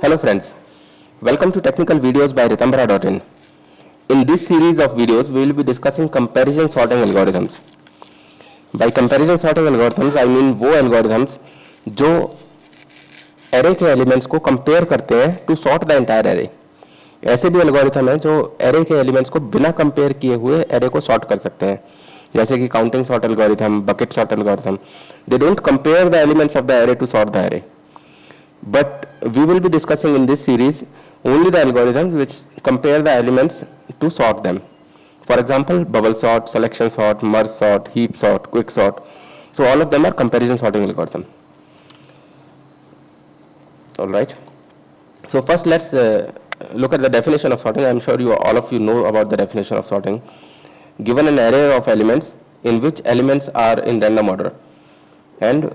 Hello friends, welcome to Technical Videos by Ritambara.in. In this series of videos, we will be discussing comparison sorting algorithms. By comparison sorting algorithms, I mean वो algorithms जो array के elements को compare करते हैं to sort the entire array. ऐसे भी algorithm हैं जो array के elements को बिना compare किए हुए array को sort कर सकते हैं, जैसे कि counting sort algorithm, bucket sort algorithm. They don't compare the elements of the array to sort the array. But we will be discussing in this series only the algorithms which compare the elements to sort them. For example, bubble sort, selection sort, merge sort, heap sort, quick sort. So all of them are comparison sorting algorithm. All right. So first let's look at the definition of sorting. I am sure all of you know about the definition of sorting. Given an array of elements in which elements are in random order, and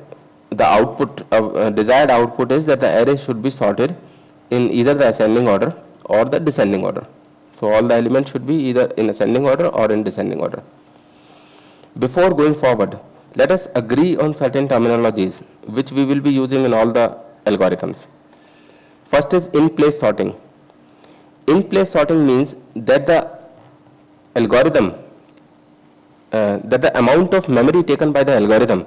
the output of desired output is that the array should be sorted in either the ascending order or the descending order. So all the elements should be either in ascending order or in descending order. Before going forward, let us agree on certain terminologies which we will be using in all the algorithms. First is in-place sorting. In-place sorting means that the algorithm, that the amount of memory taken by the algorithm,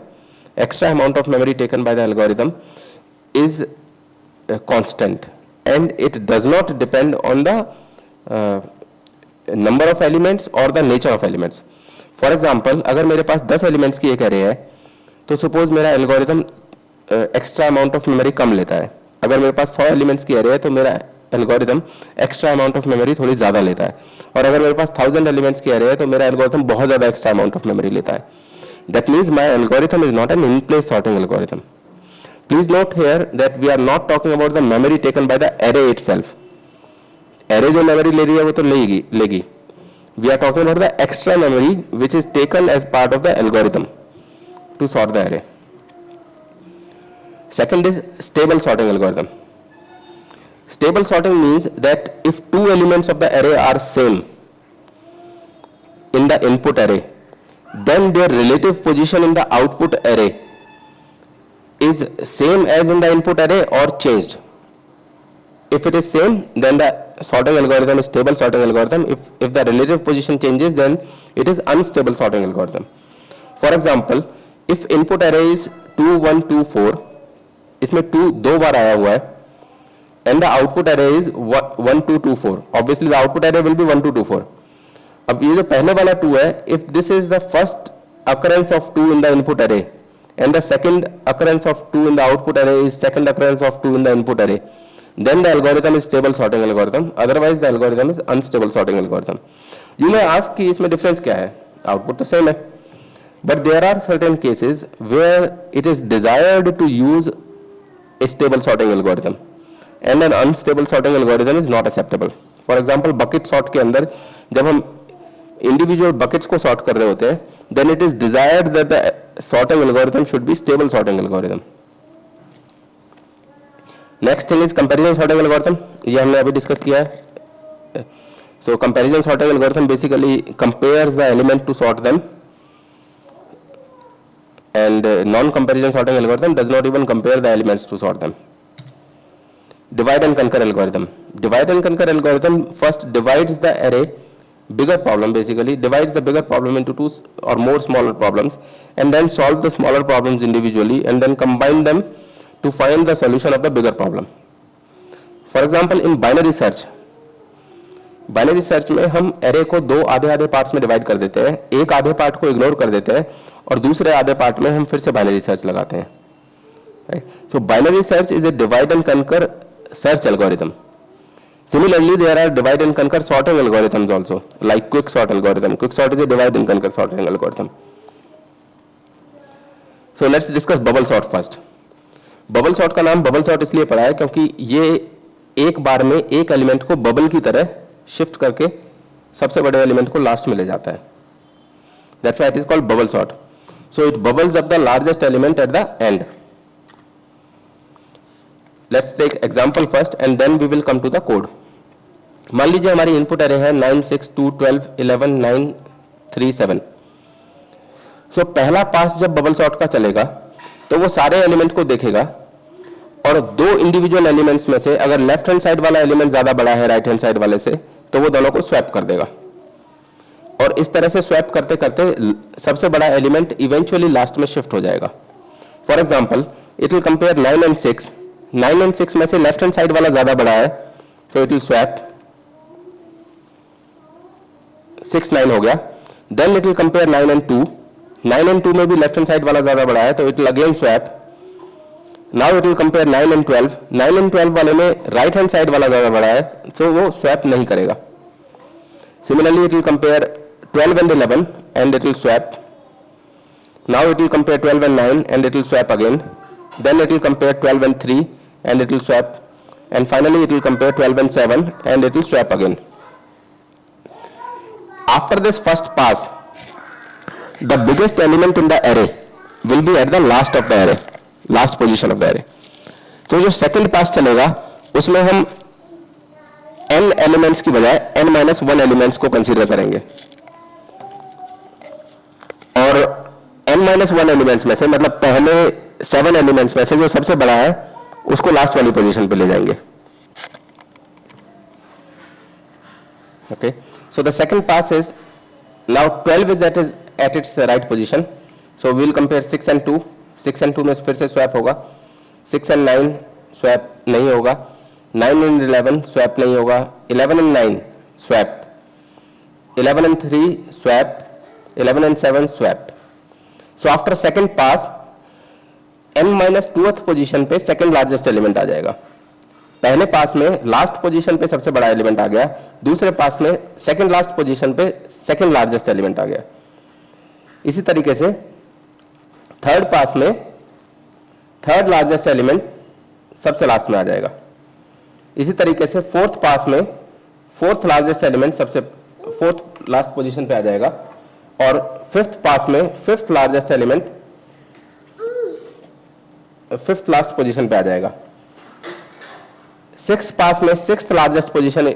extra amount of memory taken by the algorithm is constant, and it does not depend on the number of elements or the nature of elements. For example, अगर मेरे पास 10 elements की एक array है, तो suppose मेरा algorithm extra amount of memory कम लेता है. अगर मेरे पास 100 elements की array है, तो मेरा algorithm extra amount of memory थोड़ी ज़्यादा लेता है. और अगर मेरे पास 1000 elements की array है, तो मेरा algorithm बहुत ज़्यादा extra amount of memory लेता है. That means my algorithm is not an in-place sorting algorithm. Please note here that we are not talking about the memory taken by the array itself. Array जो memory ले रही है वो तो लेगी. We are talking about the extra memory which is taken as part of the algorithm to sort the array. Second is stable sorting algorithm. Stable sorting means that if two elements of the array are same in the input array, then their relative position in the output array is same as in the input array or changed. If it is same, then the sorting algorithm is stable sorting algorithm. If the relative position changes, then it is unstable sorting algorithm. For example, if input array is 2 1 2 4, इसमें 2 दो बार आया हुआ है, and the output array is 1 2 2 4, obviously the output array will be 1 2 2 4. अब ये जो पहले वाला 2 है, if this is the first occurrence of 2 in the input array and the second occurrence of 2 in the output array is second occurrence of 2 in the input array, then the algorithm is stable sorting algorithm. Otherwise the algorithm is unstable sorting algorithm. You may ask कि इसमें difference क्या है? Output तो same है, but there are certain cases where it is desired to use a stable sorting algorithm and an unstable sorting algorithm is not acceptable. For example, bucket sort के अंदर जब हम individual buckets को sort कर रहे होते हैं, then it is desired that the sorting algorithm should be stable sorting algorithm. Next thing is comparison sorting algorithm. ये हमने अभी discuss किया है. So comparison sorting algorithm basically compares the element to sort them, and non-comparison sorting algorithm does not even compare the elements to sort them. Divide and conquer algorithm. Divide and conquer algorithm first divides the array, bigger problem basically, divides the bigger problem into 2 or more smaller problems, and then solve the smaller problems individually and then combine them to find the solution of the bigger problem. For example, in binary search में हम array को दो आधे parts में divide कर देते हैं, एक आधे पार्ट को इग्नोर कर देते हैं और दूसरे आधे पार्ट में हम फिर से बाइनरी सर्च लगाते हैं. So binary search is a divide and conquer search algorithm. Similarly, there are divide and conquer sorting algorithms also, like quick sort algorithm. Quick sort is a divide and conquer sorting algorithm. So let's discuss bubble sort first. Bubble sort का नाम bubble sort इसलिए पड़ा है क्योंकि ये एक बार में एक एलिमेंट को बबल की तरह शिफ्ट करके सबसे बड़े एलिमेंट को लास्ट में ले जाता है. That's why it is called bubble sort. So it bubbles up the largest element at the end. Let's take example first and then we will come to the code. मान लीजिए हमारी input अरे है 9 6 2 12 11 9 3 7. सो पहला पास जब बबल सॉर्ट का चलेगा तो वो सारे एलिमेंट को देखेगा और दो इंडिविजुअल एलिमेंट्स में से अगर लेफ्ट हैंड साइड वाला एलिमेंट ज्यादा बड़ा है राइट हैंड साइड वाले से, तो वो दोनों को स्वैप कर देगा। और इस तरह से स्वैप करते करते सबसे बड़ा एलिमेंट इवेंचुअली लास्ट में शिफ्ट हो जाएगा। For example it will compare 9 and 6। 9 and 6 में से लेफ्ट हैंड साइड वाला ज्यादा बड़ा है, सो इट विल स्वैप 6 9 हो गया। Then it will compare 9 and 2। 9 and 2 में भी लेफ्ट हैंड साइड वाला ज्यादा बड़ा है, तो it will again swap. Now it will compare 9 and 12। 9 and 12 वाले में राइट हैंड साइड वाला ज्यादा बड़ा है, तो वो स्वैप नहीं करेगा। Similarly it will compare 12 and 11 and it will swap. Now it will compare 12 and 9 and it will swap again. Then it will compare 12 and 3 and it will swap. And finally it will compare 12 and 7 and it will swap again. After this first pass, the biggest element in the array will be at the last of the array, last position of the array. तो जो second pass चलेगा उसमें हम n elements की बजाय n-1 elements को consider करेंगे। और n-1 एलिमेंट्स में से, मतलब पहले 7 एलिमेंट्स में से जो सबसे बड़ा है उसको लास्ट वाली पोजीशन पे ले जाएंगे। Okay, so the second pass is now 12 is at its right position, so we will compare 6 and 2। 6 and 2 में फिर से स्वैप होगा। 6 and 9 स्वैप नहीं होगा। 9 and 11 स्वैप नहीं होगा। 11 and 9 swap. 11 and 3 swap. 11 and 7 swap. So after second pass, n-2th position पे second largest element आ जाएगा। पहले पास में लास्ट पोजीशन पे सबसे बड़ा एलिमेंट आ गया, दूसरे पास में सेकंड लास्ट पोजीशन पे सेकंड लार्जेस्ट एलिमेंट आ गया। इसी तरीके से थर्ड पास में थर्ड लार्जेस्ट एलिमेंट सबसे लास्ट में आ जाएगा। इसी तरीके से फोर्थ पास में फोर्थ लार्जेस्ट एलिमेंट सबसे फोर्थ लास्ट पोजीशन पे आ जाएगा। और फिफ्थ पास में fifth largest element fifth last position पे आ जाएगा। सिक्स्थ पास में सिक्स्थ लार्जेस्ट पोजीशन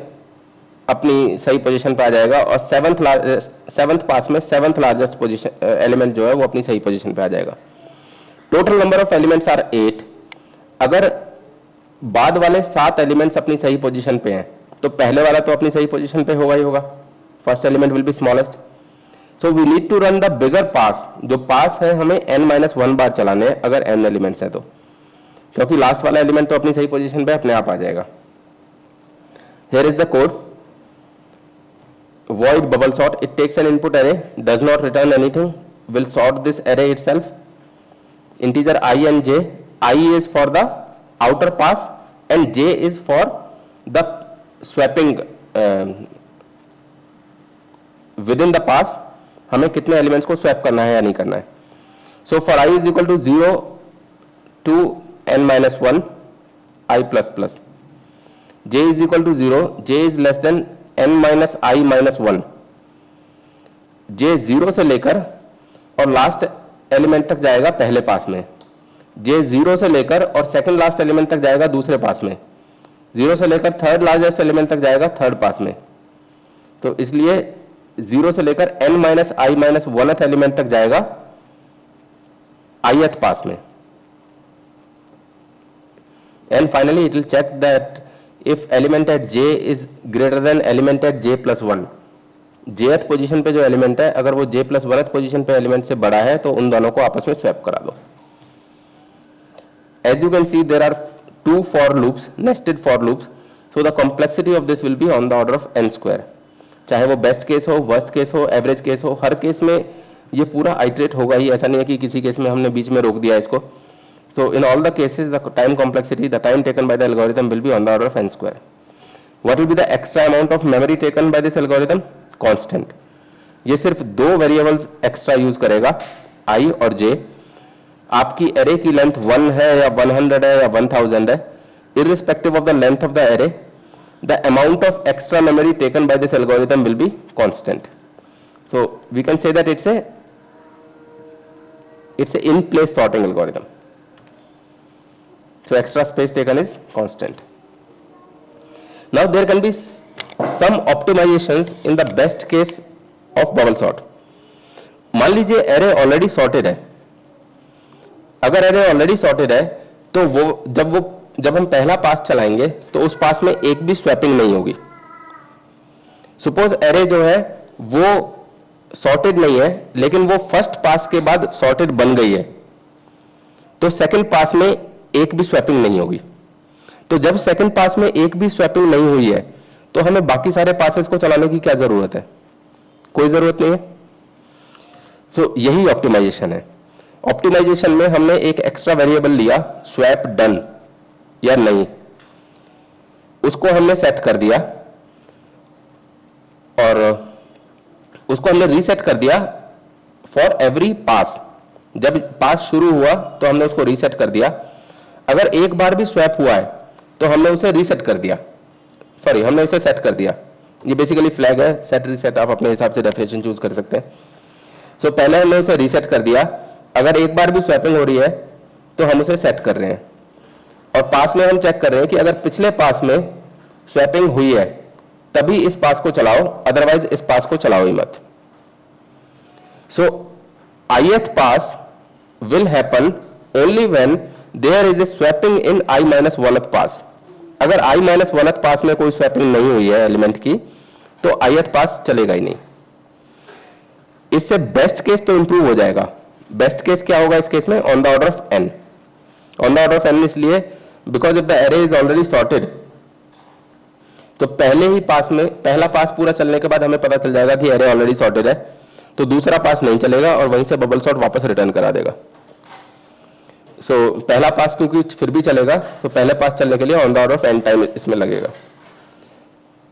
अपनी सही पोजीशन पे आ जाएगा। और सेवंथ पास में सेवंथ लार्जेस्ट पोजीशन एलिमेंट जो है वो अपनी सही पोजीशन पे आ जाएगा। Total number of elements are 8। अगर बाद वाले 7 एलिमेंट्स अपनी सही पोजीशन पे हैं, तो पहले वाला तो अपनी सही पोजीशन पे होगा ही होगा। First element will be smallest. So we need to run the bigger pass। जो पास है हमें n-1 बार चलाने हैं अगर n एलिमेंट्स है तो, क्योंकि लास्ट वाला एलिमेंट तो अपनी सही पोजीशन पे अपने आप आ जाएगा। Here is the code। Void bubble sort। It takes an input array, does not return anything, will sort this array itself। Integer I and j। I is for the outer pass and j is for the swapping within the pass। हमें कितने elements को swap करना है या नहीं करना है। So for i is equal to 0 to n-1 i plus plus. j is equal to 0, j is less than n-i-1। j 0 से लेकर और लास्ट एलिमेंट तक जाएगा पहले पास में। j 0 से लेकर और सेकंड लास्ट एलिमेंट तक जाएगा दूसरे पास में। 0 से लेकर थर्ड लार्जेस्ट एलिमेंट तक जाएगा थर्ड पास में। तो इसलिए 0 से लेकर n-i-1th एलिमेंट तक जाएगा ith पास में। And finally it will check that if element at j is greater than element at j plus 1। jth position पे जो एलिमेंट है अगर वो j प्लस 1th पोजीशन पे एलिमेंट से बड़ा है तो उन दोनों को आपस में स्वैप करा दो। As you can see there are 2 for loops, nested for loops, so the complexity of this will be on the order of n square. चाहे वो बेस्ट केस हो, वर्स्ट केस हो, एवरेज केस हो, हर case में ये पूरा iterate होगा ही। ऐसा नहीं है कि किसी केस में हमने बीच में रोक दिया इसको। So in all the cases the time complexity, the time taken by the algorithm will be on the order of n square. What will be the extra amount of memory taken by this algorithm? Constant. ये सिर्फ 2 variables extra use करेगा, i और j। आपकी array की length 1 है या 100 है या 1000 है, irrespective of the length of the array, the amount of extra memory taken by this algorithm will be constant. So we can say that it's a in place sorting algorithm. So extra space taken is constant. Now there can be some optimizations in the best case of bubble sort. मान लीजिए array already sorted है। अगर array already sorted है तो वो जब वो जब हम पहला पास चलाएंगे तो उस पास में एक भी स्वैपिंग नहीं होगी। सपोज एरे जो है वो सॉर्टेड नहीं है, लेकिन वो फर्स्ट पास के बाद सॉर्टेड बन गई है, तो सेकंड पास में एक भी स्वैपिंग नहीं होगी। तो जब सेकंड पास में एक भी स्वैपिंग नहीं हुई है तो हमें बाकी सारे पासेस को चलाने की क्या जरूरत है? कोई जरूरत नहीं है। सो यही ऑप्टिमाइजेशन है। ऑप्टिमाइजेशन में हमने एक एक्स्ट्रा वेरिएबल लिया स्वैप डन या नहीं, उसको हमने सेट कर दिया और उसको हमने रीसेट कर दिया फॉर एवरी पास। जब पास शुरू हुआ तो हमने उसको रीसेट कर दिया। अगर एक बार भी स्वैप हुआ है तो हमने उसे रीसेट कर दिया, सॉरी हमने इसे सेट कर दिया। ये बेसिकली फ्लैग है, सेट रीसेट आप अपने हिसाब से डेफिनेशन चूज कर सकते हैं। सो पहले हमने उसे रीसेट कर दिया। अगर एक बार भी स्वैपिंग हो रही है तो हम उसे सेट कर रहे हैं, और पास में हम चेक कर रहे हैं कि अगर पिछले पास में स्वैपिंग हुई है तभी इस पास को चलाओ, अदरवाइज इस पास को चलाओ ही मत। सो ith pass will happen only when there is a swapping in i-1th पास। अगर i-1th पास में कोई स्वैपिंग नहीं हुई है एलिमेंट की तो ith पास चलेगा ही नहीं। इससे बेस्ट केस तो इंप्रूव हो जाएगा। बेस्ट केस क्या होगा इस केस में? On the order of n। On the order of n इसलिए because if the array is already sorted, तो पहले ही पास में पहला पास पूरा चलने के बाद हमें पता चल जाएगा कि एरे ऑलरेडी सॉर्टेड है, तो दूसरा पास नहीं चलेगा और वहीं से बबल सॉर्ट वापस रिटर्न करा देगा। सो पहला पास क्योंकि फिर भी चलेगा, तो पहले पास चलने के लिए on the order of n time इसमें लगेगा,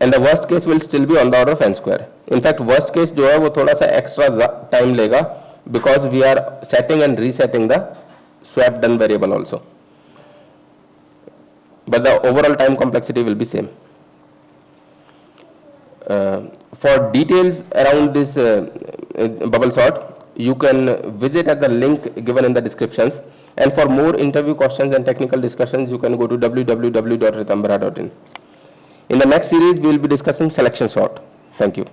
and the worst case will still be on the order of n square. In fact worst case जो है वो थोड़ा सा एक्स्ट्रा टाइम लेगा because we are setting and resetting the swap done variable also, but the overall time complexity will be same. For details around this bubble sort, you can visit at the link given in the descriptions, and for more interview questions and technical discussions you can go to www.ritambara.in. In the next series we will be discussing selection sort. Thank you.